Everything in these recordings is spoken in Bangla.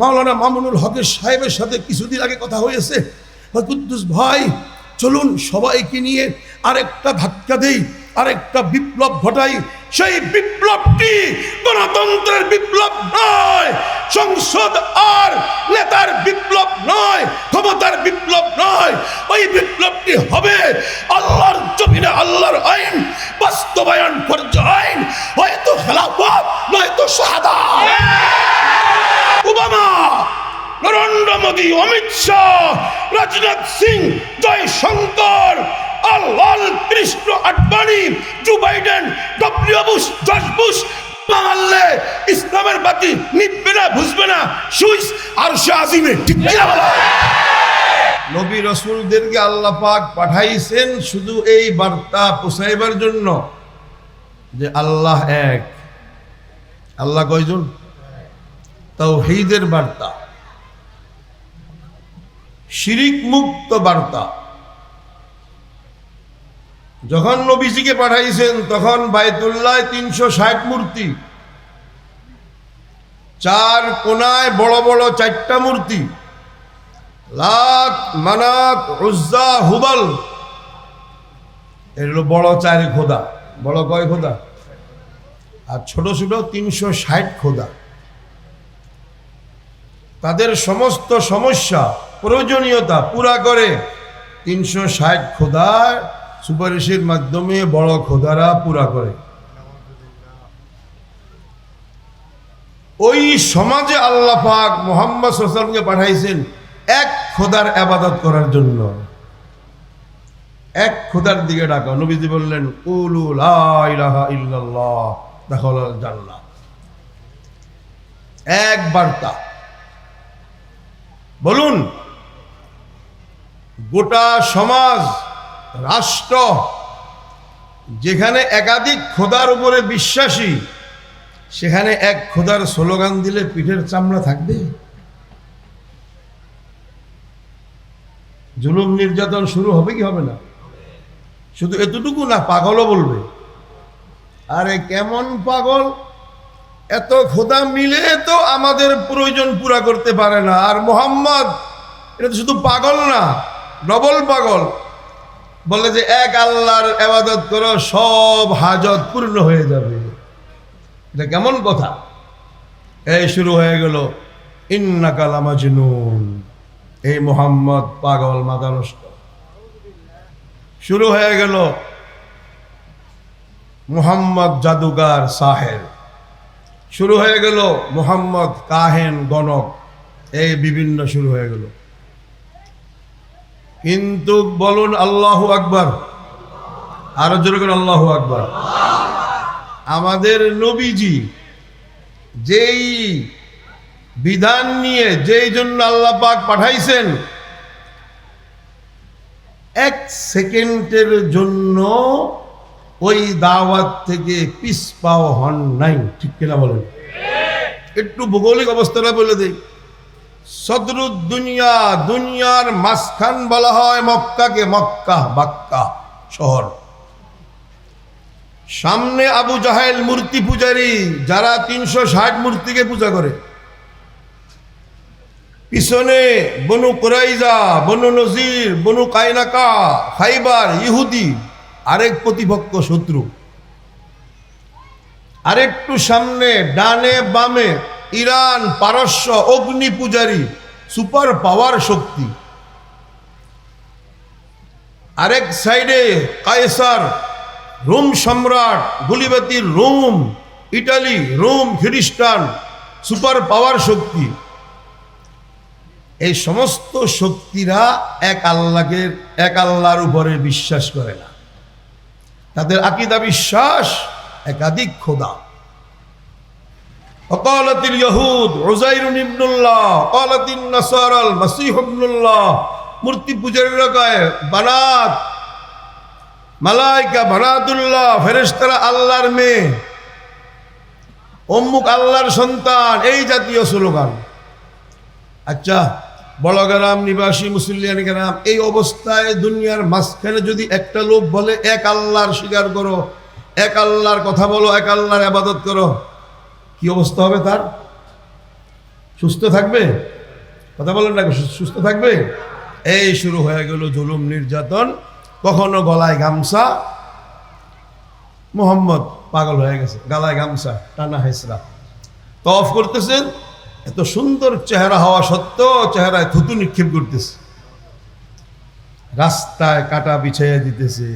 মাওলানা মামুনুল হকের সাহেবের সাথে কিছুদিন আগে কথা হয়েছে। কুদ্দুস ভাই, চলুন সবাইকে নিয়ে আরেকটা ধাক্কা দেই, আরেকটা বিপ্লব ঘটাই। সেই বিপ্লবটি গণতন্ত্রের বিপ্লব নয়, সংসদ আর নেতার বিপ্লব নয়, ক্ষমতার বিপ্লব নয়। ওই বিপ্লবটি হবে আল্লাহর জমিনে আল্লাহর আইন বাস্তবায়ন ফরজ আইন, হয়তো খেলাফত নয়তো শাহাদাত। Obama, Narendra Modi, Amit Shah, Rajnath Singh, Jaishankar, Lal Krishna Advani, Joe Biden, W Bush, George Bush মারলে ইসলামের বাতি নিভবে না, বুঝবে না। সুইস আরশে আজিমে, ঠিক কি না বলা? নবী রাসূলদেরকে আল্লাহ পাক পাঠাইছেন শুধু এই বার্তা পৌঁছাইবার জন্য যে আল্লাহ এক। আল্লাহ কয়জন? তাওহীদের বার্তা, শিরিক মুক্ত বার্তা। যখন নবীজিকে পাঠাইছেন তখন বাইতুল্লাহ 360 মূর্তি, চার কোনায় বড় বড় 4টা মূর্তি, লাত, মানাত, উজ্জা, হুবল, এগুলো বড় 4 খোদা। বড় কয় খোদা? আর ছোট ছোট 360 খোদা। তাদের সমস্ত সমস্যা প্রয়োজনীয়তা পুরা করে 360 খোদার সুপারিশের মাধ্যমে বড় খোদারা পুরা করে। ওই সমাজে আল্লাহ পাক মুহাম্মদ সাল্লাল্লাহু আলাইহি ওয়াসাল্লামকে পাঠাইছেন এক খোদার ইবাদত করার জন্য। এক খোদার দিকে ডাকা। নবীজি বললেন, কুলু লা ইলাহা ইল্লাল্লাহ দাখালাল জান্নাহ। এক বার্তা। বলুন, গোটা সমাজ, রাষ্ট্র যেখানে একাধিক খোদার উপরে বিশ্বাসী, সেখানে এক খোদার স্লোগান দিলে পিঠের চামড়া থাকবে? জুলুম নির্যাতন শুরু হবে কি হবে না? শুধু এতটুকু না, পাগলও বলবে। আরে কেমন পাগল, এত খোদা মিলে তো আমাদের প্রয়োজন পুরা করতে পারে না, আর মুহাম্মদ এটা তো শুধু পাগল না, ডবল পাগল। বলে যে এক আল্লাহর ইবাদত করো, সব হাজত পূর্ণ হয়ে যাবে। এটা কেমন কথা? এই শুরু হয়ে গেল ইন্নাকা লামাজনুন, এই মুহাম্মদ পাগল, মাথা নষ্ট। শুরু হয়ে গেল মুহাম্মদ জাদুগার, সাহের। শুরু হয়ে গেল মুহাম্মদ কাহেন, গণক, এই বিভিন্ন শুরু হয়ে গেল। কিন্তু বলুন আল্লাহু আকবার, আরো জোরে করে আল্লাহু আকবার। আমাদের নবীজি যেই বিধান নিয়ে, যেই জন্য আল্লাহ পাক পাঠাইছেন, 1 সেকেন্ডের জন্য ওই দাওয়াত থেকে পিছপাও হন নাই, ঠিক কিনা বলেন? একটু ভৌগোলিক অবস্থাটা বলে দেই। সদরুদ দুনিয়া, দুনিয়ার মাঝখান বলা হয় মক্কাকে, মক্কা বাক্কা শহর। সামনে আবু জাহেল মূর্তি পূজারী, যারা 360 মূর্তিকে পূজা করে। পিছনে বনু কুরাইজা, বনু নজির, বনু কায়নাকা, খাইবার, ইহুদি, আরেক প্রতিপক্ষ শত্রু। আরেকটু সামনে ডানে বামে ইরান, পারস্য, অগ্নি পূজারী, সুপার পাওয়ার শক্তি। আরেক সাইডে কায়সার, রোম সম্রাট, গুলিবাতির রোম, ইটালি, রোম, খ্রিস্টান, সুপার পাওয়ার শক্তি। এই সমস্ত শক্তিরা এক আল্লাহর উপরে বিশ্বাস করে না। তাদের আকীদা বিশ্বাস একাধিক খোদা। ওয়াকালাতিল ইয়াহুদ উযাইরুন ইবনুল্লাহ, ওয়াকালাতিন নাসারাল মাসীহ ইবনুল্লাহ। মূর্তি পূজারীরা কয় বানাত, মালায়েকা বানাতুল্লাহ, ফেরেশতারা আল্লাহর মেয়ে, অমুক আল্লাহর সন্তান, এই জাতীয় স্লোগান। আচ্ছা, বড়গ্রাম নিবাসী মুসলিয়ান গ্রাম, এই অবস্থায় দুনিয়ার মাঝখানে যদি একটা লোক বলে এক আল্লাহর স্বীকার করো, এক আল্লাহর কথা বলো, এক আল্লাহর ইবাদত করো, কি অবস্থা হবে তার? সুস্থ থাকবে? কথা বলেন না, সুস্থ থাকবে? এই শুরু হয়ে গেল জুলুম নির্যাতন। কখনো গলায় গামছা, মোহাম্মদ পাগল হয়ে গেছে, গলায় গামছা টানা হেসরা তওয়াফ করতেছেন। এত সুন্দর চেহারা হওয়া সত্ত্বেও চেহারায় থুতু নিক্ষেপ করতেছে, রাস্তায় কাটা বিছাইয়া দিতেছে।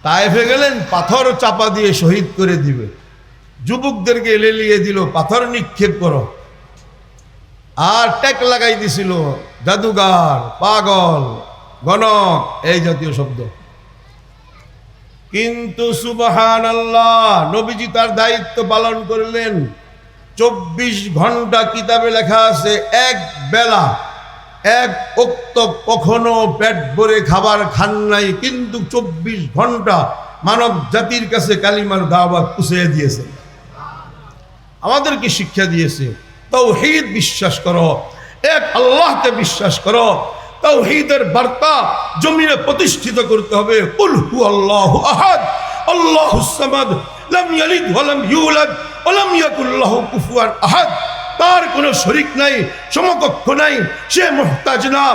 তায়েফে গেলেন, পাথর চাপা দিয়ে শহীদ করে দিবে। যুবকদেরকে লেলিয়ে দিল, পাথর নিক্ষেপ করো। আর ট্যাগ লাগাই দিছিল জাদুগার, পাগল, গণক, এই জাতীয় শব্দ। কিন্তু সুবহানাল্লাহ, নবীজি তার দায়িত্ব পালন করলেন। 24 ঘন্টা কিতাবে লেখা আছে, এক বেলা এক ওক্ত কখনো পেট ভরে খাবার খান নাই, কিন্তু 24 ঘন্টা মানব জাতির কাছে কালিমার দাওয়াত পৌঁছে দিয়েছে। আমাদেরকে শিক্ষা দিয়েছে তাওহীদ বিশ্বাস করো, এক আল্লাহকে বিশ্বাস করো। তাওহীদের বার্তা জমিনে প্রতিষ্ঠিত করতে হবে। কুল হুয়াল্লাহু আহাদ, আল্লাহুস সামাদ, লাম ইয়ালিদ ওয়া লাম ইউলাদ ওয়া লাম ইয়াকুল লাহু কুফুয়ান আহাদ। তার কোনো শরীক নাই, সমকক্ষ নাই, সে মুহতাজ না,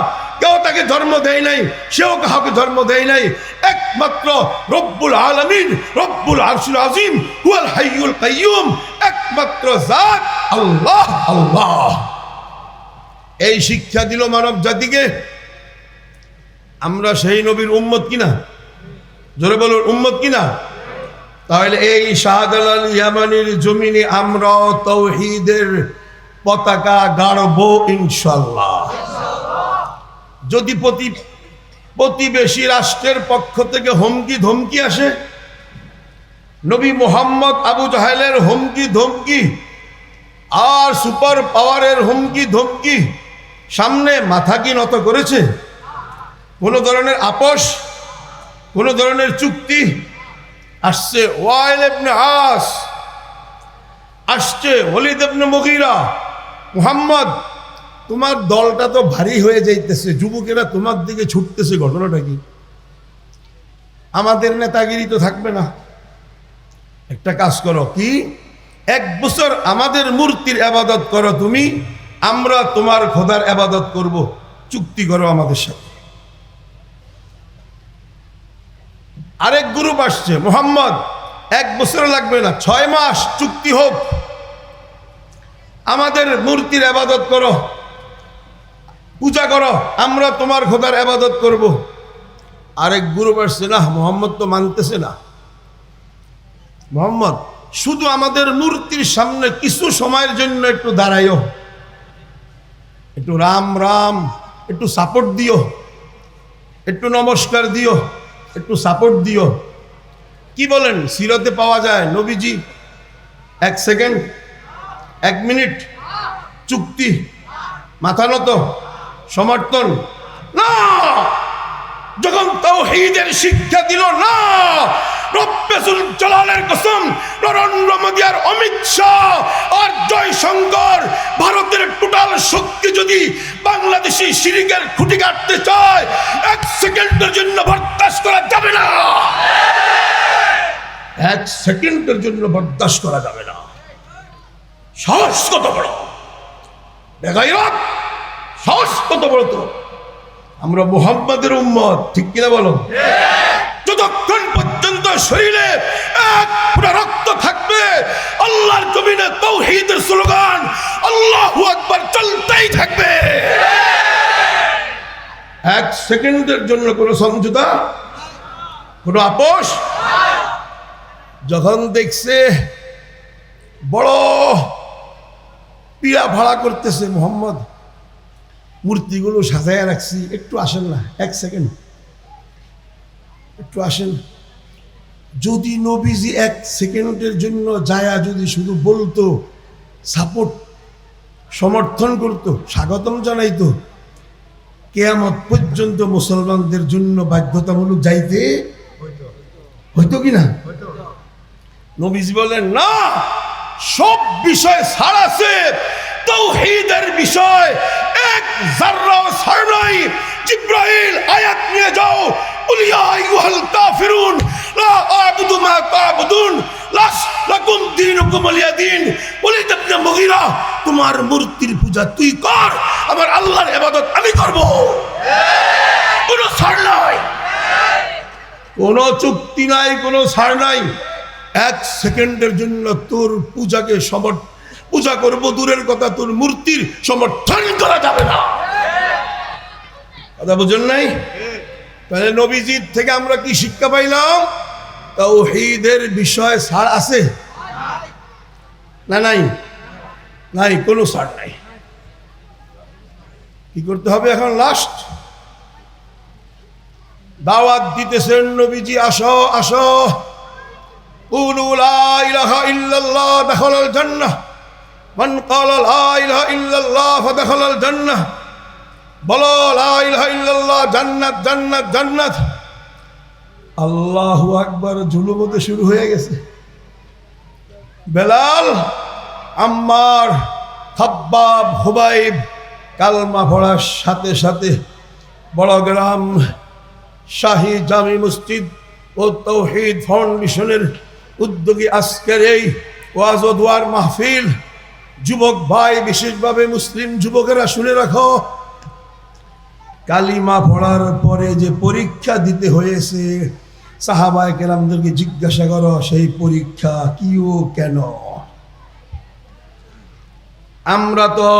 কেউ তাকে জন্ম দেয় নাই, সেও কাউকে জন্ম দেয় নাই। একমাত্র রব্বুল আলামিন, রব্বুল আরশুল আযীম, হুয়াল হাইয়ুল কাইয়্যুম, একমাত্র জাত আল্লাহ। আল্লাহ এই শিক্ষা দিল মানব জাতিকে। আমরা সেই নবীর উম্মত কিনা? জোরে বলুন, উম্মত কিনা? তাহলে এই শাহজালাল ইয়ামানির জমিনে আমরাও তাওহীদের পতাকা গাড়ব ইনশাআল্লাহ। যদি প্রতিবেশী রাষ্ট্রের পক্ষ থেকে হুমকি ধমকি আসে, নবী মুহাম্মদ আবু জাহেলের হুমকি ধমকি আর সুপার পাওয়ারের হুমকি ধমকি সামনে মাথা কি নত করেছে? কোনো ধরনের আপোষ, কোনো ধরনের চুক্তি? আসছে ওয়াইল ইবনে আস, আসছে ওয়ালিদ ইবনে মুগীরা, মুহাম্মদ তোমার দলটা তো ভারী হয়ে যাইতেছে, যুবকেরা তোমার দিকে ছুটতেছে, ঘটনাটা কি? আমাদের নেতাগিরি তো থাকবে না, একটা কাজ করো, কি 1 বছর আমাদের মূর্তির ইবাদত করো তুমি, আমরা তোমার খোদার ইবাদত করব, চুক্তি করো আমাদের সাথে। আরেক গ্রুপ আসছে, মুহাম্মদ 1 বছর লাগবে না, 6 মাস চুক্তি হোক, আমাদের মূর্তির ইবাদত করো, পূজা করো, আমরা তোমার খোদার ইবাদত করব। আরেক গ্রুপ আসছে, না মুহাম্মদ তো মানতেছে না, মুহাম্মদ শুধু আমাদের মূর্তির সামনে কিছু সময়ের জন্য একটু দাঁড়াইও, একটু রাম রাম, একটু সাপোর্ট দিও, একটু নমস্কার দিও, একটু সাপোর্ট দিও। কি বলেন? সিরাতে পাওয়া যায় নবীজি 1 সেকেন্ড, 1 মিনিট চুক্তি, মাথা নত, সমর্থন না। যখন তাওহীদের শিক্ষা দিল না, রব্বুল জালালের কসম, নরেন্দ্র মোদী আর অমিত শাহ আর জয়শঙ্কর, ভারতের টোটাল শক্তি যদি বাংলাদেশি শিরিকের খুঁটি কাটতে চায়, 1 সেকেন্ডের জন্য বরদাস্ত করা যাবে না, 1 সেকেন্ডের জন্য বরদাস্ত করা যাবে না। সাহস কত বড়, বেগাইরত, সাহস কত বড়! তো আমরা মুহাম্মাদের উম্মত, ঠিক কিনা বলো? যতক্ষণ পর্যন্ত শরীরে এক ফোঁটা রক্ত থাকবে, আল্লাহর জমিনে তাওহীদের স্লোগান আল্লাহু আকবার চলতেই থাকবে। 1 সেকেন্ডের জন্য কোনো সমঝোতা, কোনো আপোষ। যখন দেখছে বড় পীড়া ভাড়া করতেছে, মুহাম্মদ মূর্তিগুলো সাজাইয়া রাখছি, একটু আসেন না, 1 সেকেন্ড একটু আসেন। যদি নবীজি 1 সেকেন্ডের জন্য যায়া যদি শুধু বলতো, সাপোর্ট, সমর্থন করতো, স্বাগতম জানাইতো, কিয়ামত পর্যন্ত মুসলমানদের জন্য বাধ্যতামূলক যাইতে হইতো কিনা? নবীজি বলেন না, সব বিষয় ছাড় আছে, তাওহীদের বিষয় 1 যাররাও ছাড় নাই। জিবরাইল আয়াত নিয়ে যাও, কুল ইয়া আইয়ুহাল কাফিরুন লা আ'বুদু মা তা'বুদুন লাস লাকুম দীনুকুম ওয়ালিয়া দীন। ওয়ালিদ ইবনে মুগীরা, তোমার মূর্তির পূজা তুই কর, আমার আল্লাহর ইবাদত আমি করব। কোনো ছাড় নাই, কোনো চুক্তি নাই, কোনো ছাড় নাই। এক সেকেন্ডের জন্য তোর পূজাকে পূজা করব দূরের কথা, তোর মূর্তির সমর্থন করা যাবে না। কথা বুঝেন নাই? তাহলে নবীজির থেকে আমরা কি শিক্ষা পাইলাম? তাওহীদের বিষয় ছাড় আছে না? নাই, নাই, কোনো ছাড় নাই। কি করতে হবে এখন? লাস্ট দাওয়াত দিতেছেন নবীজি, আসো আসো, কুলু লা ইলাহা ইল্লাল্লাহ দাখালাল জান্নাহ, মান ক্বালা লা ইলাহা ইল্লাল্লাহ ফাদাখালাল জান্নাহ। বলো লা ইলাহা ইল্লাল্লাহ, জান্নাত জান্নাত জান্নাত। আল্লাহু আকবার, জুলুম হতে শুরু হয়ে গেছে। বেলাল, আম্মার, খাব্বাব, হুবাইব কালমা পড়ার সাথে সাথে বড়গ্রাম শাহী জামি মসজিদ ও তাওহীদ ফাউন্ডেশনের উদ্যোগী আজকের এই ওয়াজ ও দোয়ার মাহফিল, যুবক ভাই, বিশেষভাবে মুসলিম যুবকেরা শুনে রাখো, কালিমা পড়ার পরে যে পরীক্ষা দিতে হয়েছে, সাহাবায়ে কেরামদেরকে জিজ্ঞাসা করো সেই পরীক্ষা কি ও কেন। আমরা তো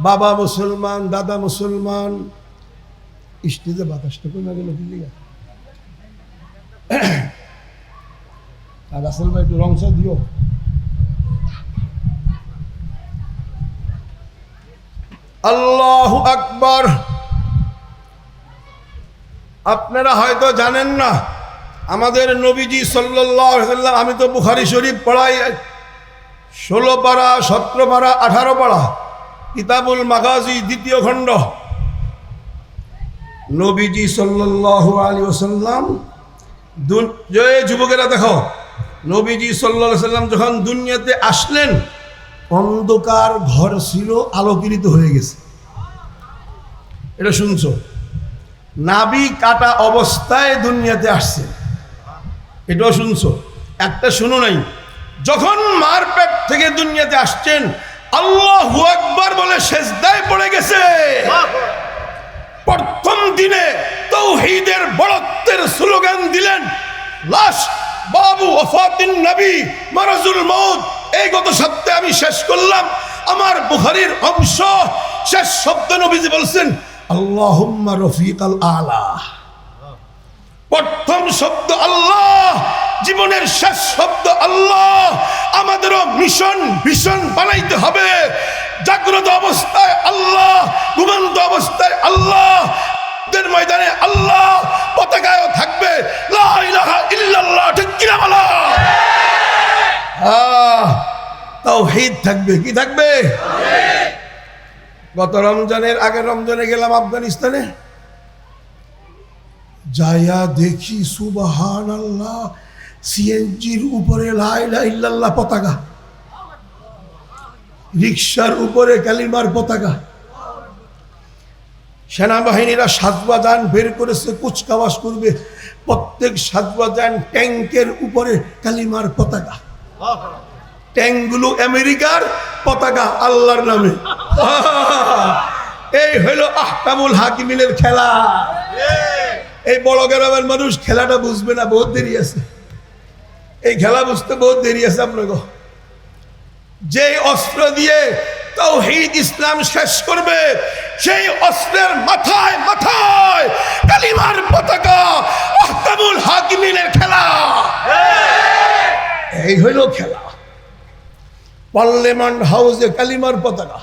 বাবা মুসলমান, দাদা মুসলমান, স্টেজে বাতাসটা কমে গেল দিল্লি। আর আসল ভাই একটু রংসা দিও। আল্লাহু আকবার। আপনারা হয়তো জানেন না, আমাদের নবীজি সাল্লাল্লাহু আলাইহি ওয়াসাল্লাম, আমি তো বুখারী শরীফ পড়াই 16 পারা, 17 পারা, 18 পারা, কিতাবুল মাগাজি 2য় খণ্ড। নবীজি সাল্লাল্লাহু আলাইহি ওয়াসাল্লাম, যুবকেরা দেখো, নবীজি সাল্লাল্লাহু আলাইহি ওয়াসাল্লাম যখন দুনিয়াতে আসলেন, অন্ধকার ঘর ছিল, আলোকিত হয়ে গেছে। এটা শুনছো? নাভি কাটা অবস্থায় দুনিয়াতে আসছে, এটাও শুনছো? একটা শুনো নাই? যখন মার পেট থেকে দুনিয়াতে আসছেন, আল্লাহু আকবার বলে সেজদায় পড়ে গেছে। প্রথম দিনে তাওহীদের বড়ত্বের স্লোগান দিলেন, লাশ বাবু ওয়াফাতিন নবী মারাজুল মউত। এই গত সপ্তাহে আমি শেষ করলাম আমার বুখারীর অংশ, শেষ শব্দ নবীজি বলছেন আল্লাহুম্মা রফিকাল আলা। প্রথম শব্দ আল্লাহ, জীবনের শেষ শব্দ আল্লাহ। আমাদেরও মিশন ভীষণ বানাইতে হবে। জাগ্রত অবস্থায় আল্লাহ, ঘুমন্ত অবস্থায় আল্লাহ, ময়দানে আল্লাহ, পতাকায়ও থাকবে লা ইলাহা ইল্লাল্লাহ। ঠিক কিনা বলো? তাওহীদ থাকবে। কি থাকবে? গত রমজানের আগের রমজানে গেলাম আফগানিস্তানে, যাইয়া দেখি সুবহানাল্লাহ, সিএনজির উপরে লা ইলাহা ইল্লাল্লাহ পতাকা, রিকশার উপরে কালিমার পতাকা। সেনাবাহিনীরা সাজবাজান বের করেছে, কুচকাওয়াজ করবে, প্রত্যেক সাজবাজান ট্যাঙ্কের উপরে কালিমার পতাকা। ট্যাঙ্কগুলো আমেরিকার পতাকা, আল্লাহর নামে। এই হইল আহকামুল হাকিমিনের খেলা। এই বড় গ্রামের মানুষ খেলাটা বুঝবে না, বহুত দেরি আছে। এই খেলা বুঝতে বহুত দেরি আছে আপনাকে। যে অস্ত্র দিয়ে তাওহীদ ইসলাম শেষ করবে, সেই অস্ত্রের মাথায় মাথায় কালিমার পতাকা, আহকামুল হাকিমিনের খেলা। এই হইল খেলা। পার্লামেন্ট হাউসে কালিমার পতাকা,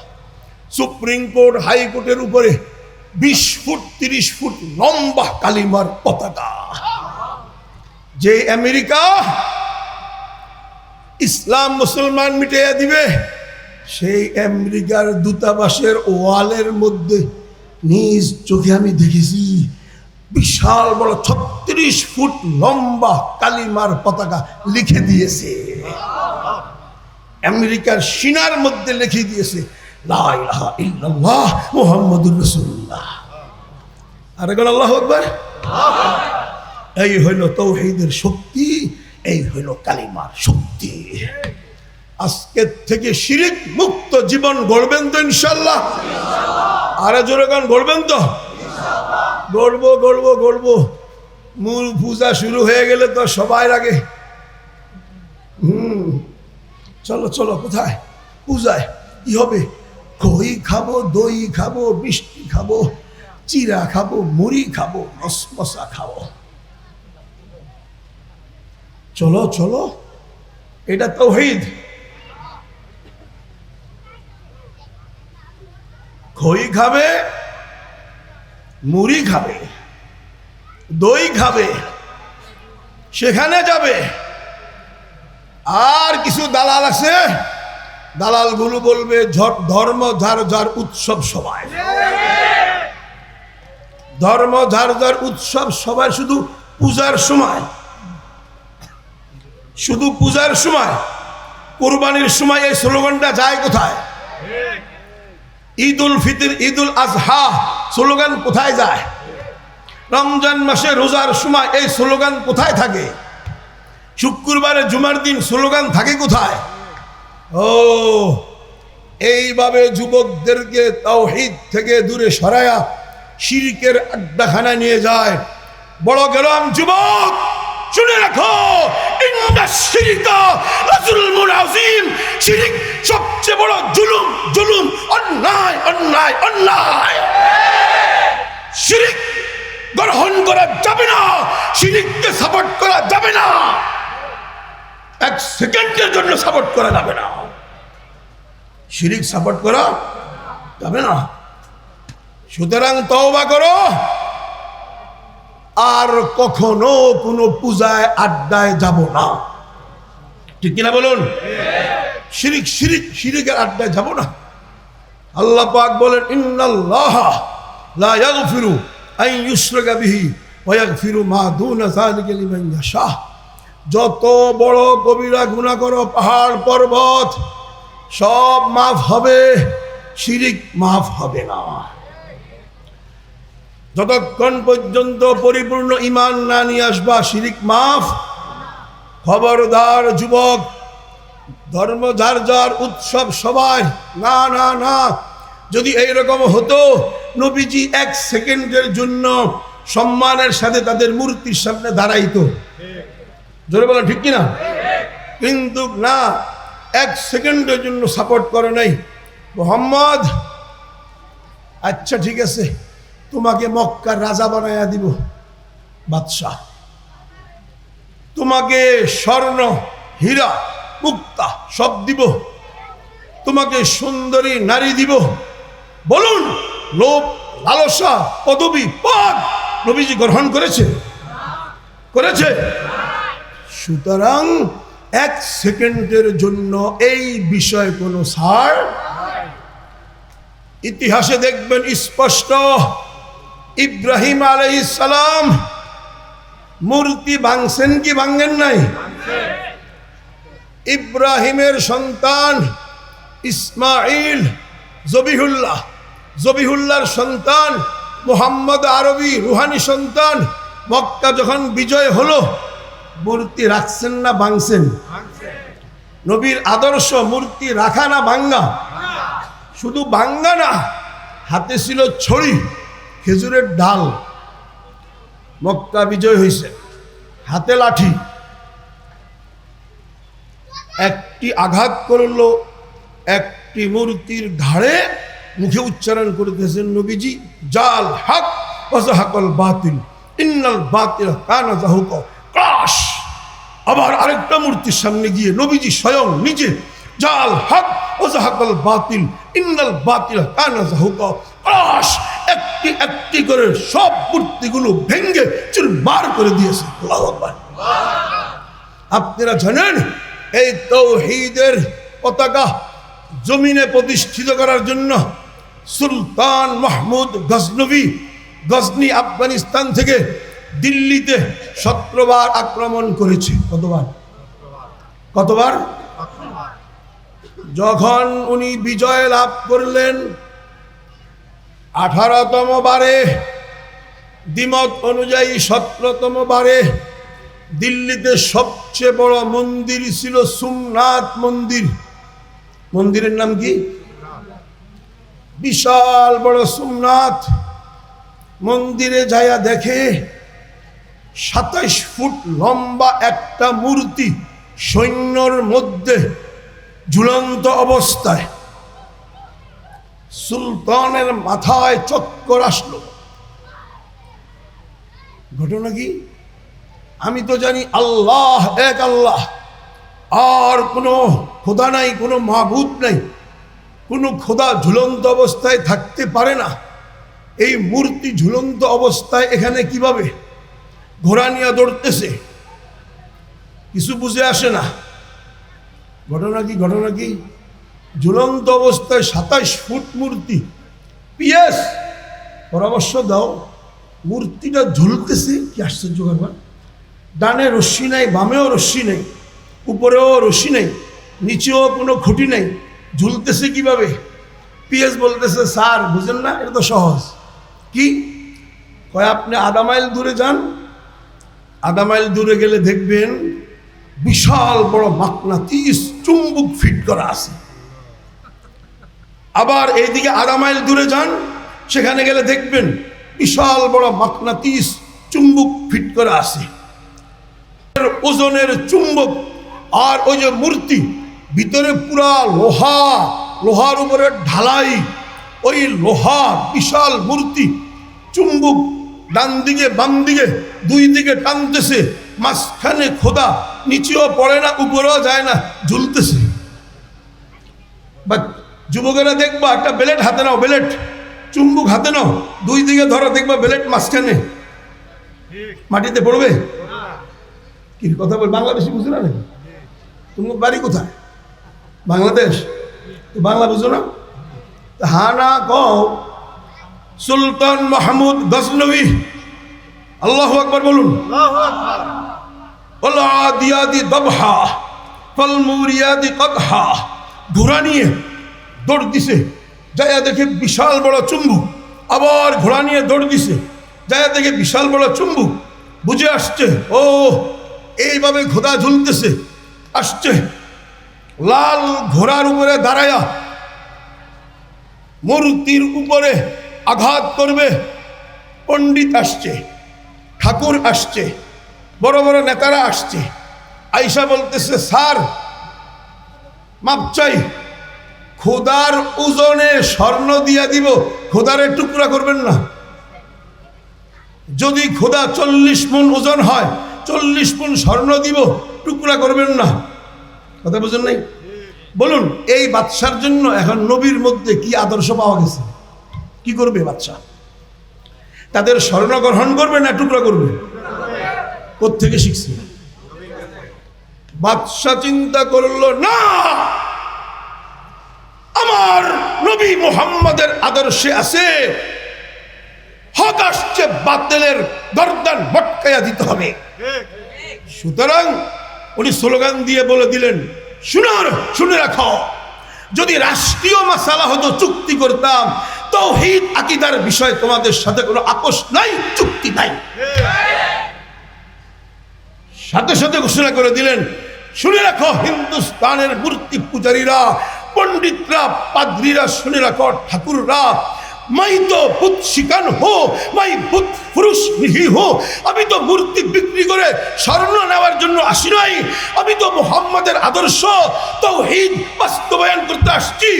সুপ্রিম কোর্ট, হাইকোর্টের উপরে 20 ফুট 30 ফুট লম্বা কালিমার পতাকা। যে আমেরিকা ইসলাম মুসলমান মিটিয়ে দিবে, সেই আমেরিকার দূতাবাসের ওয়ালের মধ্যে নিজ চোখে আমি দেখেছি বিশাল বড় 36 ফুট লম্বা কালিমার পতাকা লিখে দিয়েছে। আমেরিকার সিনার মধ্যে লিখে দিয়েছে লা ইলাহা ইল্লাল্লাহ মুহাম্মাদুর রাসূলুল্লাহ। আর এখন আল্লাহু আকবার। এই হইল তাওহীদের শক্তি, এই হইল কালিমার শক্তি। আজকের থেকে শিরিক মুক্ত জীবন গড়বেন তো ইনশাল্লাহ? আরে জোরে গান গড়বেন তো? গড়বো গড়বো গড়বো। মূল পূজা শুরু হয়ে গেলে তো সবাই আগে চলো চলো, কোথায় পূজায় কি হবে? খই খাবো, দই খাবো, মিষ্টি খাবো, চিরা খাবো, মুড়ি খাবো, রসমসা খাবো। চলো চলো, এটা তাওহীদ। খই খাবে, মুড়ি খাবে, দই খাবে, সেখানে যাবে। আর কিছু দালাল আছে, দালালগুলো বলবে ধর্ম যার যার উৎসব সবাই, ধর্ম যার যার উৎসব সবাই, শুধু পূজার সময়, শুধু পূজার সময়, কুরবানির সময় এই স্লোগানটা যায় কোথায়? ঈদ উল ফিতর, ঈদ উল আজহা স্লোগান কোথায় যায়? রমজান মাসে রোজার সময় এই স্লোগান কোথায় থাকে? শুক্রবারে জুমার দিন স্লোগান থাকে কোথায়? ও, এইভাবে যুবকদেরকে তাওহীদ থেকে দূরে সরায়া শিরকের আড্ডাখানা নিয়ে যায়। বড় গেলাম যুবক, শুনে রাখো, ইন্না শিরকা লাযুলমুন আযীম। শিরক সবচেয়ে বড় জুলুম, জুলুম, অন্যায়, অন্যায়, অন্যায়। শিরক গ্রহণ করা যাবে না, শিরককে সাপোর্ট করা যাবে না, এক সেকেন্ডের জন্য সাপোর্ট করা যাবে না। শিরক সাপোর্ট করা যাবে না। সুতরাং তওবা করো, আর কখনো কোনো পূজায় আড্ডায় যাব না। ঠিক কিনা বলুন? শিরিক শিরিক শিরিকের আড্ডায় যাব না। আল্লাহ পাক বলেন, ইন্নাল্লাহা লা ইয়াগফিরু আন ইউশরাকা বিহি ওয়া ইয়াগফিরু মা দুনা যালিকা লিমান ইয়াশা। যত বড় কবিরা গুনাহ করো, পাহাড় পর্বত সব মাফ হবে, শিরিক মাফ হবে না। যতক্ষণ পর্যন্ত পরিপূর্ণ ঈমান না নিয়ে আসবা, শিরিক মাফ। খবরদার যুবক, ধর্ম যার যার, উৎসব সবাই, না না না। যদি এইরকম হতো, নবীজি এক সেকেন্ডের জন্য সম্মানের সাথে তাদের মূর্তির সামনে দাঁড়াইতো। জোরে বলেন ঠিক কিনা? কিন্তু না, এক সেকেন্ডের জন্য সাপোর্ট করে নাই। মুহাম্মদ, আচ্ছা ঠিক আছে, তোমাকে মক্কার রাজা বানাইয়া দিব, বাদশাহ। তোমাকে স্বর্ণ, হীরা, মুক্তা সব দিব, তোমাকে সুন্দরী নারী দিব। বলুন, লোভ, লালসা, পদবী, পদ নবীজি গ্রহণ করেছে? করেছে? সুতরাং এক সেকেন্ডের জন্য এই বিষয়ে কোনো ছাড়। ইতিহাসে দেখবেন স্পষ্ট, ইব্রাহিম আলাইহিস সালাম মূর্তি ভাঙছেন কি ভাঙেন নাই? ইব্রাহিমের সন্তান ইসমাইল, জবিহুল্লাহ, জবিহুল্লাহর সন্তান মুহাম্মদ আরবি, রুহানি সন্তান, মক্কা যখন বিজয় হলো, মূর্তি রাখছেন না ভাঙছেন? নবীর আদর্শ মূর্তি রাখা না ভাঙ্গা? শুধু ভাঙ্গা না, হাতে ছিল ছড়ি, খেজুরের ডাল। মক্কা বিজয় হয়েছে, হাতে লাঠি, একটি আঘাত করলো একটি মূর্তির ঘাড়ে, মুখে উচ্চারণ করতেছেন নবীজি, জাল হক ওয়াজাহাকাল বাতিল ইন্নাল বাতিল কানা যাহুকা। ক্রাশ! আবার আরেকটা মূর্তির সামনে গিয়ে নবীজি স্বয়ং নিজে, জাল হক ওয়াজাহাকাল বাতিল ইন্নাল বাতিল কানা যাহুকা। ক্রাশ! একটি একটি করে সব মূর্তিগুলো ভেঙ্গে চুরমার করে দিয়েছে। আল্লাহু আকবার! আপনারা জানেন, এই তাওহীদের পতাকা জমিনে প্রতিষ্ঠিত করার জন্য সুলতান মাহমুদ গজনবী, গজনি আফগানিস্তান থেকে দিল্লিতে 17 বার আক্রমণ করেছে। কতবার? কতবার? যখন উনি বিজয় লাভ করলেন, 18তম বারে, দ্বিমত অনুযায়ী 17তম বারে দিল্লিতে সবচেয়ে বড় মন্দির ছিল সোমনাথ মন্দির। মন্দিরের নাম কি? বিশাল বড় সোমনাথ মন্দিরে যায়া দেখে 27 ফুট লম্বা একটা মূর্তি সৈন্যর মধ্যে ঝুলন্ত অবস্থায়। সুলতানের মাথায় চক্কর আসলো। ঘটনা কি? আমি তো জানি আল্লাহ এক আল্লাহ, আর কোনো খোদা নাই, কোনো মাবুদ নাই, কোনো খোদা ঝুলন্ত অবস্থায় থাকতে পারে না। এই মূর্তি ঝুলন্ত অবস্থায় এখানে কিভাবে? ঘোড়া নিয়ে দৌড়তেছে, কিছু বুঝে আসে না। ঘটনা কি? ঘটনা কি? ঝুলন্ত অবস্থায় 27 ফুট মূর্তি। পিএস পরামর্শ দাও, মূর্তিটা ঝুলতেছে কি আশ্চর্য ব্যাপার! ডানে রশ্মি নাই, বামেও রশ্মি নেই, উপরেও রশ্মি নেই, নিচেও কোনো খুঁটি নেই, ঝুলতেছে কিভাবে? পিএস বলতেছে, স্যার বুঝেন না, এটা তো সহজ। কি কয়? আপনি আধা মাইল দূরে যান, আধা মাইল দূরে গেলে দেখবেন বিশাল বড় মাকনাতিস চুম্বক ফিট করা আছে। আবার এইদিকে আধা মাইল দূরে যান, সেখানে গেলে দেখবেন বিশাল বড় মাকনাতিস চুম্বক ফিট করা আছে। ওজনের চুম্বক আর ওই যে মূর্তি ভিতরে পুরা লোহা, লোহার উপরে ঢালাই, ওই লোহা বিশাল মূর্তি চুম্বক ডান দিকে বাম দিকে দুই দিকে টানতেছে, মাঝখানে খোদা, নিচেও পড়ে না উপরেও যায় না, ঝুলতেছে। বা যুবকেরা দেখবা একটা বেলেট হাতে নাও, বেলেট চুম্বক হাতে নাও, দুই দিকে ধরো, দেখবা বেলেট মাঝখানে মাটিতে পড়বে। কি কথা বল? বাংলাদেশি বুঝো না নাকি? তোমার বাড়ি কোথায়? বাংলাদেশ? তো বাংলা বুঝো না? হ্যাঁ না কও। সুলতান মাহমুদ গজনবী, আল্লাহু আকবার বলুন। ঘোড়া নিয়ে দৌড় দিছে, যাইয়া দেখে বিশাল বড় চুম্বক। আবার ঘোড়া নিয়ে দৌড় দিছে, যাইয়া দেখে বিশাল বড় চুম্বক। বুঝে আসছে, ও এইভাবে খোদা ঝুলতেছে। আসছে লাল ঘোড়ার উপরে দাঁড়ায়া মূর্তির উপরে আঘাত করবে। পণ্ডিত আসছে, ঠাকুর আসছে, বড় বড় নেতারা আসছে। আইসা বলতেছে, স্যার মাপ চাই, খোদার ওজনে স্বর্ণ দিয়া দিব, খোদারে টুকরা করবেন না। যদি খোদা 40 মণ ওজন হয়, 40 মণ স্বর্ণ দিব, টুকরা করবেন না। কথা বুঝেন নাই? বলুন, এই বাদশার জন্য এখন নবীর মধ্যে কি আদর্শ পাওয়া গেছে? কি করবে বাদশা? তাদের স্বর্ণ গ্রহণ করবে না টুকরা করবে? কোত্থেকে শিখছে? বাদশা চিন্তা করলো, না, আমার নবী মুহাম্মদের আদর্শে আছে, হক আসছে, বাতিলের গর্দান মটকাইয়া দিতে হবে। সুতরাং উনি স্লোগান দিয়ে বলে দিলেন, শুনে রাখো, যদি রাষ্ট্রীয় মাসালা হতো চুক্তি করতাম, তাওহীদ আকীদার বিষয় তোমাদের সাথে কোনো আপোষ নাই, চুক্তি নাই। সাথে সাথে ঘোষণা করে দিলেন, শুনে রাখো হিন্দুস্তানের মূর্তি পূজারীরা, পণ্ডিতরা, পাদ্রীরা, শুনে রাখো ঠাকুররা, मैं तो बुत शिकन हो, मैं बुत पुरुष नहीं हो। अभी तो मूर्ति बिक्री करे স্বর্ণ নেওয়ার জন্য আসি নাই, আমি তো মুহাম্মাদের আদর্শ তাওহীদ বাস্তবায়ন করতে আসছি।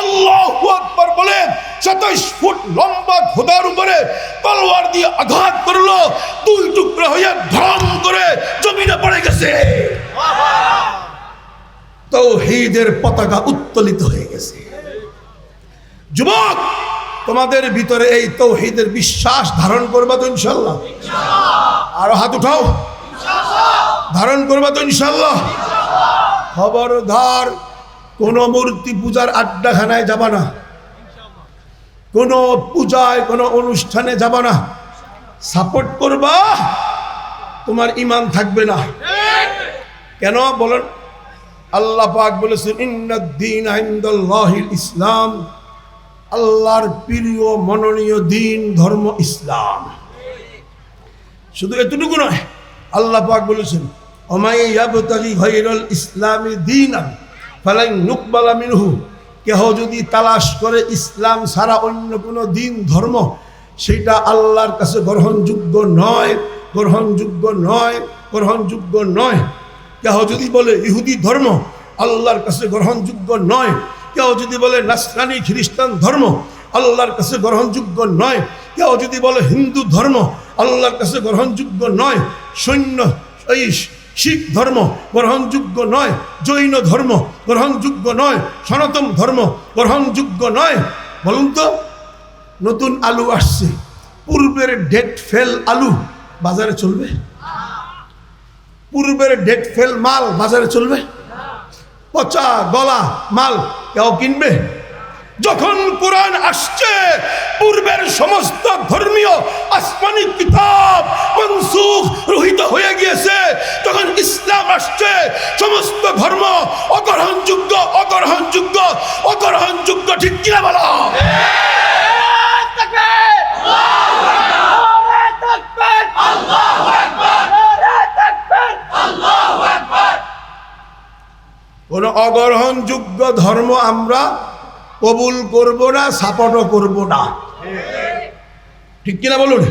আল্লাহু আকবার বলে 27 ফুট লম্বা খোদার উপরে তলোয়ার দিয়ে আঘাত করলো, দুই টুকরা হইয়া ধম করে জমিনে পড়ে গেছে। তাওহীদের পতাকা উত্তোলিত হয়ে গেছে। যুবক, তোমাদের ভিতরে এই তাওহীদের বিশ্বাস ধারণ করবা তো ইনশাআল্লাহ? আরো হাত উঠাও, ধারণ করবা তো ইনশাআল্লাহ? খবরদার কোন মূর্তি পূজার আড্ডাখানায় যাবা না, কোন পূজায় কোন অনুষ্ঠানে যাবা না। সাপোর্ট করবা, তোমার ঈমান থাকবে না। কেন বলেন? আল্লাহ পাক বলেছেন, ইন্নাদ দীনা ইনদাল্লাহিল ইসলাম, আল্লাহর প্রিয় মনোনীয় দিন ধর্ম ইসলাম। শুধু এতটুকু নয়, আল্লাহ পাক বলেছেন, ওমাই ইয়াবতাগি গায়রাল ইসলামি দীনান ফালান ইউকবালা মিনহু, কেহ যদি তালাশ করে ইসলাম ছাড়া অন্য কোনো দিন ধর্ম, সেটা আল্লাহর কাছে গ্রহণযোগ্য নয়, গ্রহণযোগ্য নয়, গ্রহণযোগ্য নয়। কেহ যদি বলে ইহুদি ধর্ম, আল্লাহর কাছে গ্রহণযোগ্য নয়। কেউ যদি বলে নাসরানি খ্রিস্টান ধর্ম, আল্লাহর কাছে গ্রহণযোগ্য নয়। কেউ যদি বলে হিন্দু ধর্ম, আল্লাহর কাছে গ্রহণযোগ্য নয়। এই শিখ ধর্ম গ্রহণযোগ্য নয়, জৈন ধর্ম গ্রহণযোগ্য নয়, সনাতন ধর্ম গ্রহণযোগ্য নয়। বলুন তো, নতুন আলু আসছে, পূর্বের ডেট ফেল আলু বাজারে চলবে? পূর্বের ডেট ফেল মাল বাজারে চলবে? পচা গলা মাল কেউ কিনবে? যখন কোরআন আসছে, পূর্বের সমস্ত ধর্মীয় আসমানি কিতাব মনসুখ রহিত হয়ে গিয়েছে। তখন ইসলাম আসছে, সমস্ত ধর্ম অগ্রহণযোগ্য, অগ্রহণযোগ্য, অগ্রহণযোগ্য। ঠিক কিনা বলো? কোন অগ্রহণযোগ্য ধর্ম আমরা কবুল করব না, সাপোর্টও করব না। ঠিক কিনা বলুন?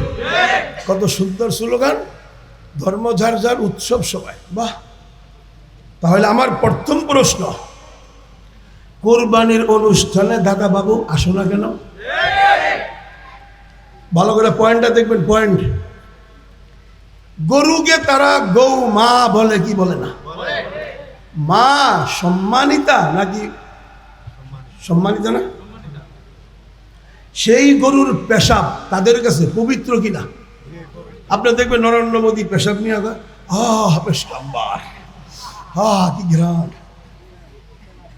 কত সুন্দর স্লোগান, ধর্ম যার যার, উৎসব সবাই। বাহ! তাহলে আমার প্রথম প্রশ্ন, কোরবানির অনুষ্ঠানে দাদা বাবু আসো না কেন? ভালো করে পয়েন্টটা দেখবেন, পয়েন্ট। গরুকে তারা গৌ মা বলে কি বলে না? মা সম্মানিতা নাকি? সম্মানিতা না? সেই গরুর পেশাব তাদের কাছে পবিত্র কিনা? আপনি দেখবেন নরেন্দ্র মোদী পেশাব নিয়ে পেশাব, কি ঘ্রাণ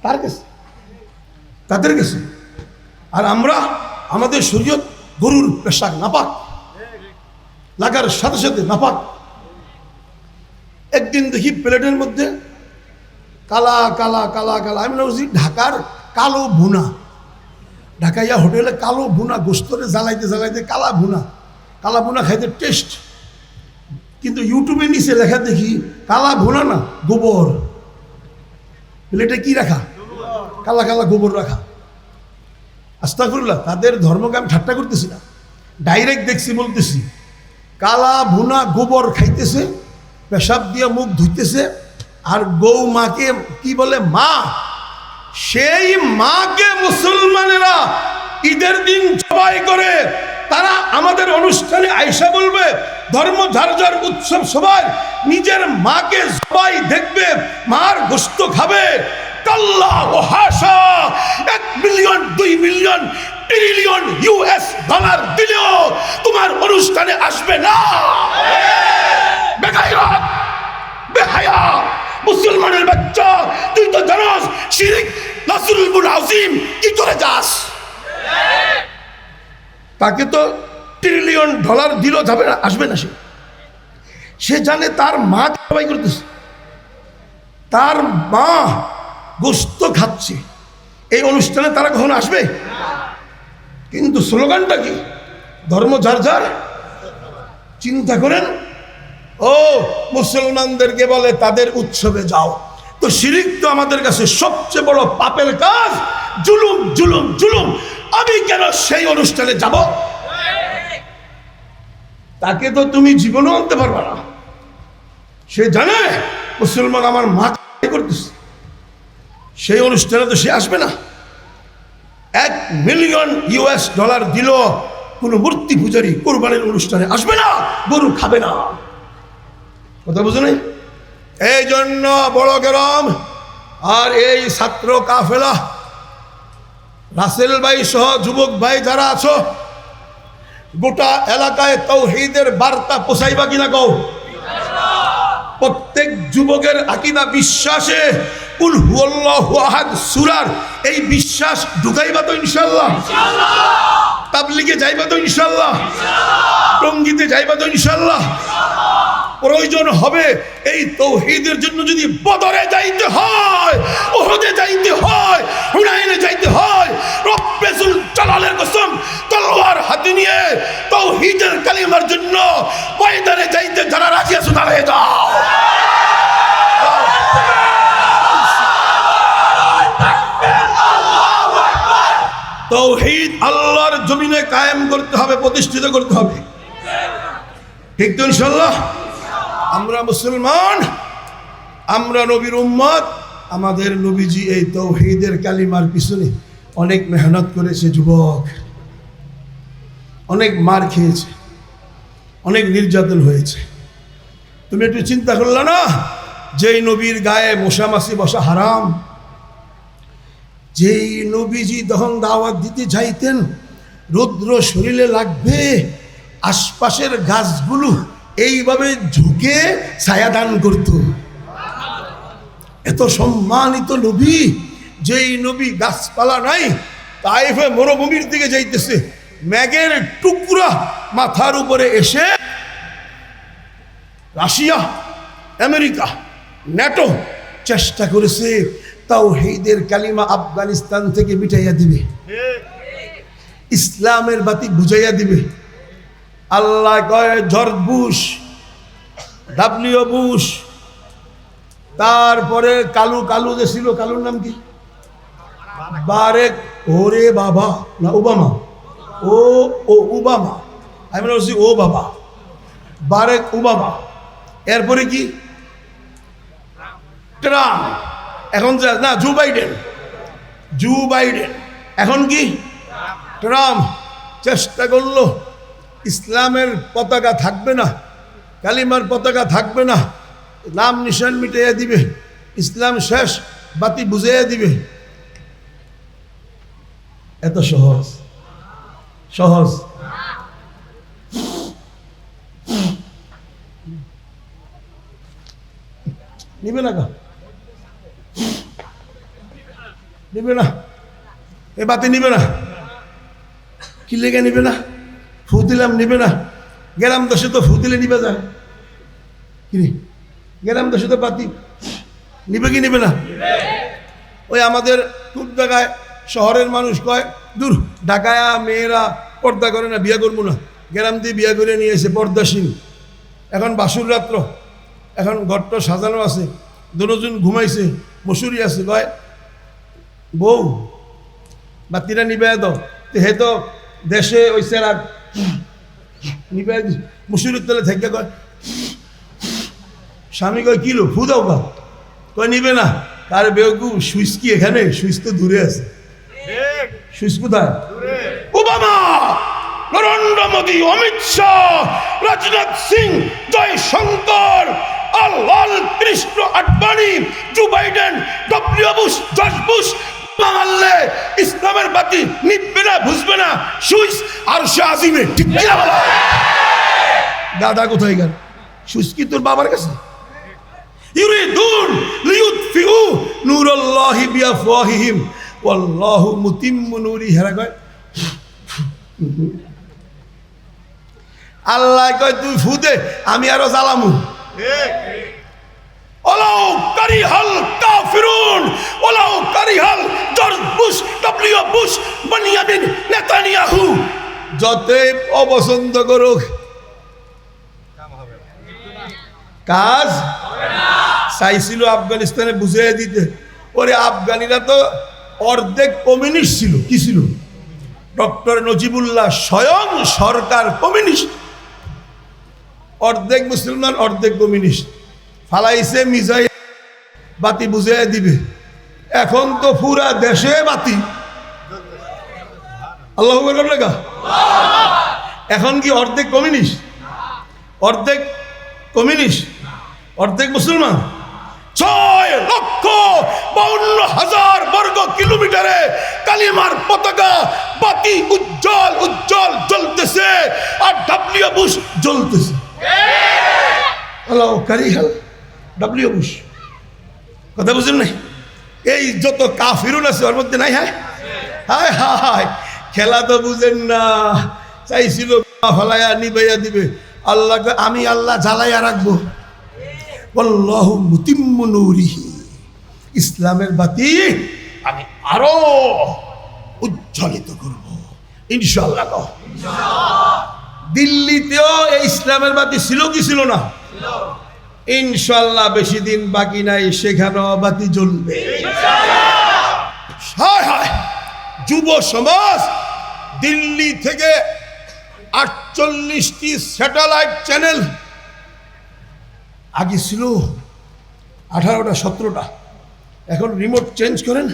তার কাছে, তাদের কাছে। আর আমরা, আমাদের শরীয়ত গরুর পেশাব নাপাক, লাগার সাথে সাথে নাপাক। একদিন দেখি প্লেটের মধ্যে কালা কালা কালা কালা, আমি বলছি ঢাকার কালো ভুনা, ঢাকাইয়া হোটেলে কালো ভুনা, গোস্তরে জ্বালাইতে জ্বালাইতে কালা ভুনা, কালা ভুনা খাইতে টেস্ট। কিন্তু ইউটিউবে নিচে লেখা দেখি কালা ভুনা না, গোবর। প্লেটে কি রাখা? কালা কালা গোবর রাখা। আস্তাগফিরুল্লাহ, তাদের ধর্মকে আমি ঠাট্টা করতেছি না, ডাইরেক্ট দেখছি, বলতেছি কালা ভুনা গোবর খাইতেছে, পেশাব দিয়ে মুখ ধুইতেছে। আর গৌ মাকে কি বলে? মা। সেই মাকে মুসলমানেরা ঈদের দিন জবাই করে, তারা আমাদের অনুষ্ঠানে আয়সা বলবে ধর্ম যার যার, উৎসব সবাই নিজের মাকে জবাই দেখবে, মার গোশত খাবে। কাল্লা ও হাসা, 1 million 2 million trillion US dollar দিলেও তোমার অনুষ্ঠানে আসবে না। বেগাইরাত, বেহায়া মুসলমানের বাচ্চা, তুই তো জানোস শিরক নাসরুল আজিম কি করে যাস? তাকে তো ট্রিলিয়ন ডলার দিলেও যাবে না, আসবে না। সে জানে তার মা জবাই করতেছে, তার মা গোশত খাচ্ছে, এই অনুষ্ঠানে তারা কখনো আসবে? কিন্তু স্লোগানটা কি? ধর্ম যার যার। চিন্তা করেন, ও মুসলমানদেরকে বলে তাদের উৎসবে যাও। তো শিরক তো আমাদের কাছে সবচেয়ে বড় পাপের কাজ, জুলুম জুলুম জুলুম। আমি কেন সেই অনুষ্ঠানে যাব? তাকে তো তুমি জীবনও আনতে পারবে না। সে জানে মুসলমান আমার মা করতেছে, সেই অনুষ্ঠানে তো সে আসবে না। 1 মিলিয়ন US ডলার দিল, কোনো মূর্তি পূজারী কোরবানির অনুষ্ঠানে আসবে না, গরু খাবে না। কথা বুঝো নাই? এই জন্য বড় গরম আর এই ছাত্র কাফেলা, রাসেল ভাই সহ যুবক ভাই যারা আছো, গোটা এলাকায় তাওহীদের বার্তা পৌঁছাইবা কিনা কও? প্রত্যেক যুবকের আকীদা, বিশ্বাসে কুল হুয়াল্লাহু আহাদ সূরার এই বিশ্বাস ঢুকাইবা তো ইনশাআল্লাহ? তাবলীগে যাইবা তো ইনশাআল্লাহ? টঙ্গীতে যাইবা তো ইনশাআল্লাহ? প্রয়োজন হবে এই তাওহীদের জন্য যদি বদরে যাইতে হয়, উহুদে যাইতে হয়, হুনাইনে যাইতে হয়, রব্বুল জালালের কসম, তলোয়ার হাতে নিয়ে তাওহীদের কালিমার জন্য ময়দানে যাইতে যারা রাজি আছো দাঁড়িয়ে যাও। আল্লাহর জমিনে কায়েম করতে হবে, প্রতিষ্ঠিত করতে হবে। ঠিক তো ইনশাআল্লাহ? আমরা মুসলমান, আমরা নবীর উম্মত। আমাদের নবীজি এই তাওহীদের কালিমার পিছনে অনেক মেহনত করেছে। যুবক, অনেক মার খেয়েছে, অনেক নির্যাতন হয়েছে। তুমি একটু চিন্তা করলে না, যেই নবীর গায়ে মশামাছি বসা হারাম, যেই নবীজি তখন দাওয়াত দিতে যাইতেন, রৌদ্র শরীরে লাগবে, আশপাশের গাছগুলো এইভাবে ঝুঁকে ছায়া দান করত। এত সম্মানিত নবী, যেই নবী গাছপালা নাই, তাইফে মরুভূমির দিকে যাইতেছে, ম্যাগের টুকরা মাথার উপরে এসে রাশিয়া, আমেরিকা, ন্যাটো চেষ্টা করেছে তাওহীদের কালিমা আফগানিস্তান থেকে মিটাইয়া দিবে, ইসলামের বাতি বুঝাইয়া দিবে। আল্লাহ কয় জর্জ বুশ, ডাব্লিউ বুশ, তারপরে কালু যে ছিল, কালুর নাম কি? বারেক, ওরে বাবা, না ওবামা, ও ওবামা, আমি বলছি ও বাবা, বারেক ওবামা। এরপরে কি? ট্রাম্প। এখন না, জো বাইডেন। এখন কি? ট্রাম্প। চেষ্টা করলো ইসলামের পতাকা থাকবে না, কালিমার পতাকা থাকবে না, নাম নিশান মিটাইয়া দিবে, ইসলাম শেষ, বাতি বুঝাইয়া দিবে। এত সহজ? সহজ? নিবে না, নিবে না, এ বাতি নিবে না। কি লেগে নিবে না? ফু দিলাম, নিবে না। গ্রাম দেশে তো ফু দিলে নিবে যায়, কি গ্রাম দেশে তো বাতি নিবে কি নিবে না? ওই আমাদের খুব জায়গায় শহরের মানুষ কয়, দূর ঢাকায় মেয়েরা পর্দা করে না, বিয়া করবো না। গ্রাম দিয়ে বিয়া করে নিয়ে এসে পর্দাসীন। এখন বাসুর রাত্র, এখন ঘরটা সাজানো আছে, দুজন ঘুমাইছে, মশুরি আছে, কয় বউ বাতিটা নিবাই দাও। হে তো দেশে ওই সেরা নিবাই মশুরির তলে থেকে কয়, স্বামী কয় কিলো ফু দাও গা, কয় নিবে না। তার বেউকু সুইচ কি এখানে? সুইচ তো দূরে আছে। সুইচ কোথায়? Obama, Narendra Modi, Amit Shah, Rajnath Singh, Jaishankar, Lal Krishna Advani, Joe Biden, W Bush, George Bush মারলে ইসলামের বাতি নিববে না, বুঝবে না। সুইচ আর সে আজিমে। ঠিক কিনা বলা? দাদা কোথায় গেল? সুইচ কি তোর বাবার কাছে? ইউরিদুন লিউতফিউ নূরাল্লাহি বিআফওয়াহিহিম ওয়াল্লাহু মুতিম্মু নূরিহি। হেরা কয় আল্লাহ কয় তুই ফু দে, আমি আরো জ্বালামু। ওলাউ কারিহাল কাফিরুন ওলাউ কারিহাল George Bush, W Bush, Benjamin Netanyahu. যতই অপছন্দ করুক, কাজ চাইছিল আফগানিস্তানে বুঝিয়ে দিতে। ওরে আফগানিরা তো অর্ধেক কমিউনিস্ট ছিল। কি ছিল? ডক্টর নজিবুল্লাহ স্বয়ং সরকার কমিউনিস্ট, অর্ধেক মুসলমান অর্ধেক কমিউনিস্ট। ফালাইছে মিজাইল, বাতি বুঝিয়ে দিবে। এখন তো পুরা দেশে বাতি। আল্লাহু আকবার লেখা। এখন কি অর্ধেক কমিউনিস্ট, অর্ধেক কমিউনিস্ট, অর্ধেক মুসলমান? 6,52,000 বর্গ কিলোমিটারে কালিমার পতাকা বাতি উজ্জ্বল উজ্জ্বল জ্বলতেছে, আর ডব্লিউ বুশ জ্বলতেছে। হ্যালো কারিহাল ডব্লিউ বুশ, কথা বুঝলেন নাই? এই যত কাফিরুন আছে ওর মধ্যে নাই? হ্যাঁ, হায় হায়, খেলা তো বুঝেন না। চাইছিল ফালাইয়া নিবাইয়া দিবে। আল্লাহ, আমি আল্লাহ জ্বালাইয়া রাখবো। আল্লাহু মুতিম্মু নূরিহি, ইসলামের বাতি আমি আরো উজ্জ্বলিত করব ইনশাআল্লাহ। দিল্লিতেও এই ইসলামের বাতি ছিল কি ছিল না? ইনশাআল্লাহ বেশি দিন বাকি নাই, সেখানেও বাতি জ্বলবে। হায় হায়, যুব সমাজ দিল্লি থেকে 48টি স্যাটেলাইট চ্যানেল, আগে ছিল 18টা 17টা, এখন রিমোট চেঞ্জ করেন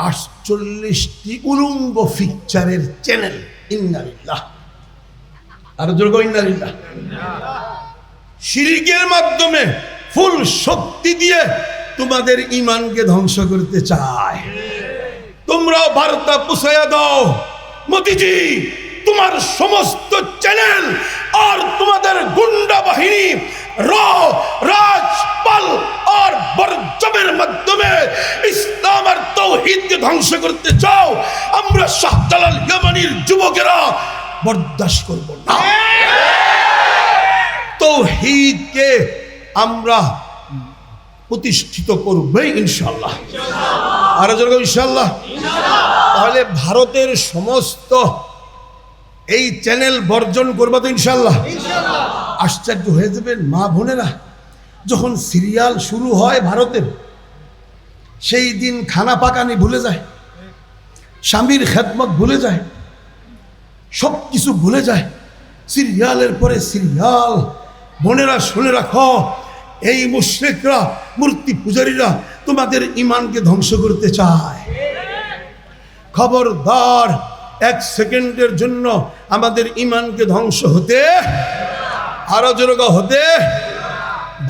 48টি উলঙ্গ পিকচারের চ্যানেল। ইন্নালিল্লাহ, আর জোর গো ইন্নালিল্লাহ। শিরকের মাধ্যমে ফুল শক্তি দিয়ে তোমাদের ঈমানকে ধ্বংস করতে চায়। তোমরা বার্তা পৌঁছায়া দাও, মোদিজি তোমার সমস্ত চ্যানেল আর তোমাদের গুন্ডা বাহিনী রাজপাল আর বরজবের মাধ্যমে ইসলাম আর তাওহীদকে ধ্বংস করতে চাও, আমরা শাহজালাল ইয়ামানির যুবকেরা বরদাস্ত করব না। তাওহীদকে আমরা প্রতিষ্ঠিত করবই ইনশাআল্লাহ। আর জোরে ইনশাআল্লাহ। তাহলে ভারতের সমস্ত এই চ্যানেল বর্জন করবা তো ইনশাআল্লাহ। আশ্চর্য হয়ে যাবেন মা বোনেরা, যখন সিরিয়াল শুরু হয় ভারতের, সেই দিন খানা পাকানি ভুলে যায়, স্বামীর খেদমত ভুলে যায়, সব কিছু ভুলে যায়, সিরিয়ালের পরে সিরিয়াল। বোনেরা শুনে রাখো, এই মুশরিকরা, মূর্তি পূজারীরা তোমাদের ঈমানকে ধ্বংস করতে চায়। খবরদার, 1 সেকেন্ডের জন্য আমাদের ঈমানকে ধ্বংস হতে, আরো জোরে হতে।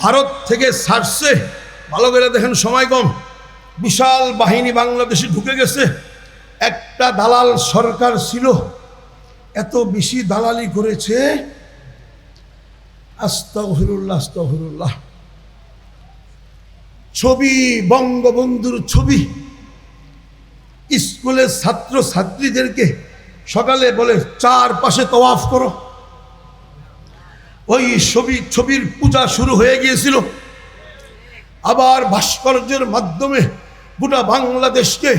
ভারত থেকে ছাড়ছে, ভালো করে দেখেন, সময় কম, বিশাল বাহিনী বাংলাদেশে ঢুকে গেছে। একটা দালাল সরকার ছিল, এত বেশি দালালি করেছে, আস্তাগফিরুল্লাহ আস্তাগফিরুল্লাহ। ছবি, বঙ্গবন্ধুর ছবি, স্কুলের ছাত্র ছাত্রীদেরকে সকালে বলে চারপাশে তওয়াফ করো। ওই ছবির পূজা শুরু হয়ে গিয়েছিল। আবার ভাস্কর্যের মাধ্যমে গোটা বাংলাদেশকে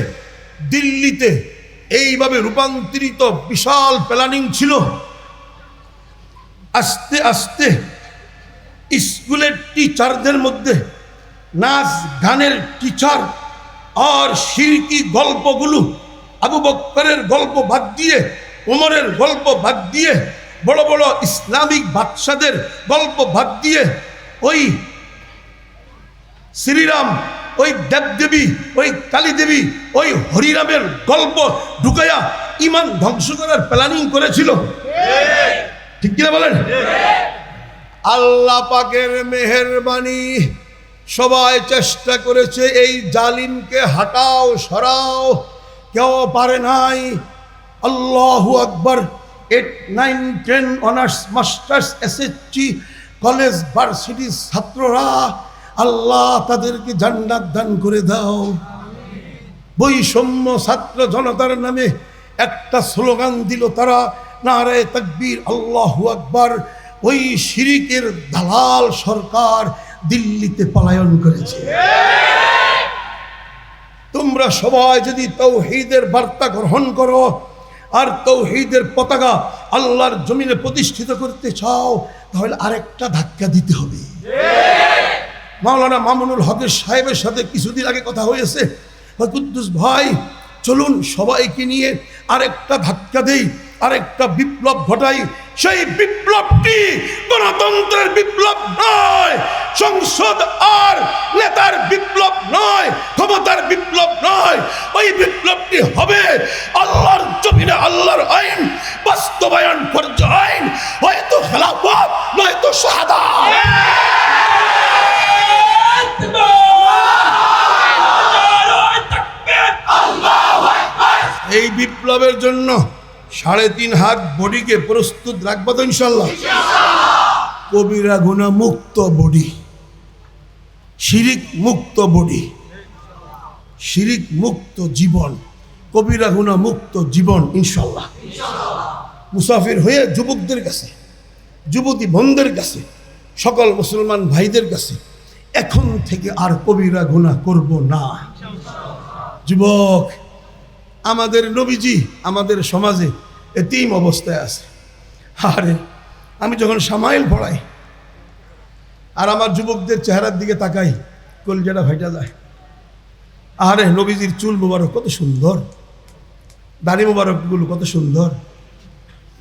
দিল্লিতে এইভাবে রূপান্তরিত বিশাল প্ল্যানিং ছিল। আস্তে আস্তে স্কুলের টিচারদের মধ্যে নাচ গানের টিচার আর শিরকি গল্পগুলো, আবু বকরের গল্প বাদ দিয়ে, ওমরের গল্প বাদ দিয়ে, বড় বড় ইসলামিক বাদশাদের গল্প বাদ দিয়ে, ওই শ্রীরাম, ওই দেবদেবী, ওই কালীদেবী, ওই হরিরামের গল্প ঢুকাইয়া ঈমান ধ্বংস করার প্ল্যানিং করেছিল। ঠিক কিনা বলেন? আল্লাহ পাকের মেহেরবানি, সবাই চেষ্টা করেছে এই জালিমকে হাটাও, সরাও, কেউ পারে নাই। আল্লাহু আকবার। 8, 9, 10 অনার্স, মাস্টার্স, এসএসসি, কলেজ, ভার্সিটির ছাত্ররা, আল্লাহ তাদেরকে জান্নাত দান করে দাও। বৈষম্য ছাত্র জনতার নামে একটা স্লোগান দিল তারা, নারায়ে তাকবীর, আল্লাহু আকবার। ওই শিরকের দালাল সরকার দিল্লিতে পলায়ন করেছে। তোমরা সবাই যদি তাওহীদের বার্তা গ্রহণ করো আর তাওহীদের পতাকা আল্লাহর জমিনে প্রতিষ্ঠিত করতে চাও, তাহলে আরেকটা ধাক্কা দিতে হবে। মাওলানা মামুনুল হকের সাহেবের সাথে কিছুদিন আগে কথা হয়েছে, কুদ্দুস ভাই চলুন সবাইকে নিয়ে আরেকটা ধাক্কা দেই, আরেকটা বিপ্লব ঘটাই। সেই বিপ্লবটি গণতন্ত্রের বিপ্লব নয়, সংসদ আর নেতার বিপ্লব নয়, ক্ষমতার বিপ্লব নয়। ওই বিপ্লবটি হবে আল্লাহর জমিনে আল্লাহর আইন বাস্তবায়ন, ফরজ আইন, হয়তো খেলাফত নয়তো শাহাদাত। এই বিপ্লবের জন্য 3.5 হাত বডিকে প্রস্তুত রাখবো তো ইনশাল্লাহ। কবিরা গুনাহ মুক্ত বডি, শিরিক মুক্ত বডি, শিরিক মুক্ত জীবন, কবিরা গুনাহ মুক্ত জীবন ইনশাল্লাহ। মুসাফির হয়ে যুবকদের কাছে, যুবতী বোনদের কাছে, সকল মুসলমান ভাইদের কাছে, এখন থেকে আর কবিরা গুনাহ করব না। যুবক, আমাদের নবীজি আমাদের সমাজে এতিম অবস্থায় আছে। আরে আমি যখন সামাইল পড়াই আর আমার যুবকদের চেহারার দিকে তাকাই, কলিজাটা ফাইটা যায়। আরে নবীজির চুল মোবারক কত সুন্দর, দাড়ি মোবারকগুলো কত সুন্দর।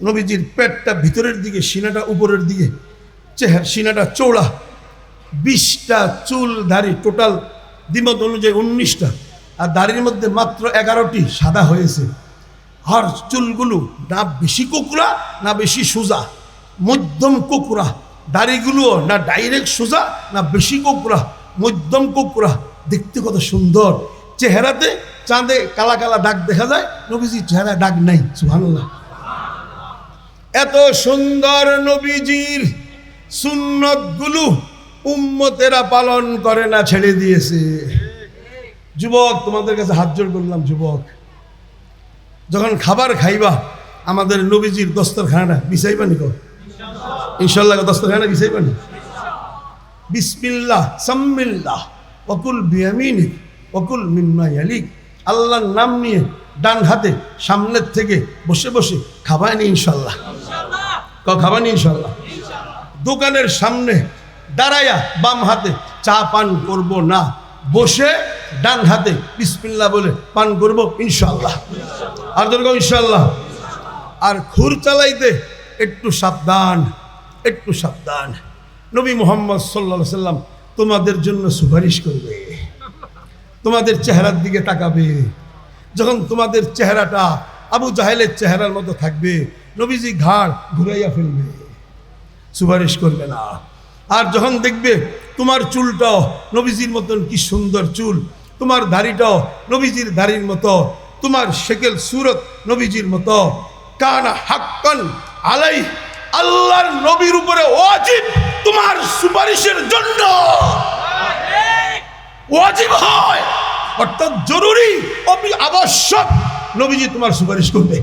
নবীজির পেটটা ভিতরের দিকে, সিনাটা উপরের দিকে, সিনাটা চৌড়া, 20টা চুল দাড়ি, টোটাল দ্বিমত অনুযায়ী 19টা, আর দাড়ির মধ্যে মাত্র 11টি সাদা হয়েছে। আর চুলগুলো না বেশি কোকড়া না বেশি সোজা, মধ্যম কোকড়া। দাড়িগুলোও না ডাইরেক্ট সোজা না বেশি কোকড়া, মধ্যম কোকড়া। দেখতে কত সুন্দর। চেহারাতে চাঁদে কালা কালা দাগ দেখা যায়, নবীজির চেহারা দাগ নাই। সুবহানাল্লাহ। এত সুন্দর নবীজির সুন্নতগুলো উম্মতেরা পালন করে না, ছেড়ে দিয়েছে। যুবক, তোমাদের কাছে হাত জোড় করলাম, যুবক, যখন খাবার খাইবা আমাদের নবীজির দস্তরখানাটা বিছাইবা নি? ইনশাল্লাহ দস্তরখানা বিছাইবা নি? বিসমিল্লাহ সাম্মিল্লাহ ওয়াকুল বিয়ামিনিক ওয়াকুল মিম্মা ইয়ালিক। আল্লাহর নাম নিয়ে ডান হাতে সামনের থেকে বসে বসে খাবানি ইনশাল্লাহ। খাবানি ইনশাল্লাহ। দোকানের সামনে দাঁড়াইয়া বাম হাতে চা পান করব না, বসে ডান হাতে বিসমিল্লাহ বলে পান করব ইনশাল্লাহ। আর দরকার ইনশাল্লাহ। আর খুর চালাইতে একটু সাবধান, একটু সাবধান। নবী মুহাম্মদ সাল্লাল্লাহু আলাইহি সাল্লাম তোমাদের জন্য সুপারিশ করবে, তোমাদের চেহারার দিকে তাকাবে। যখন তোমাদের চেহারাটা আবু জাহেলের চেহারার মতো থাকবে, নবীজি ঘাড় ঘুরাইয়া ফেলবে, সুপারিশ করবে না। আর যখন দেখবে তোমার চুলটাও নবীজির মতন কি সুন্দর চুল, তোমার দাড়িটাও নবীজির দাড়ির মতো, তোমার শেকেল সুরত নবীজির মতো, কানা হাক্কান আলাই, আল্লাহর নবীর উপরে ওয়াজিব তোমার সুপারিশের জন্য ওয়াজিব হয়, অর্থাৎ জরুরি, আবশ্যক, নবীজি তোমার সুপারিশ করবে।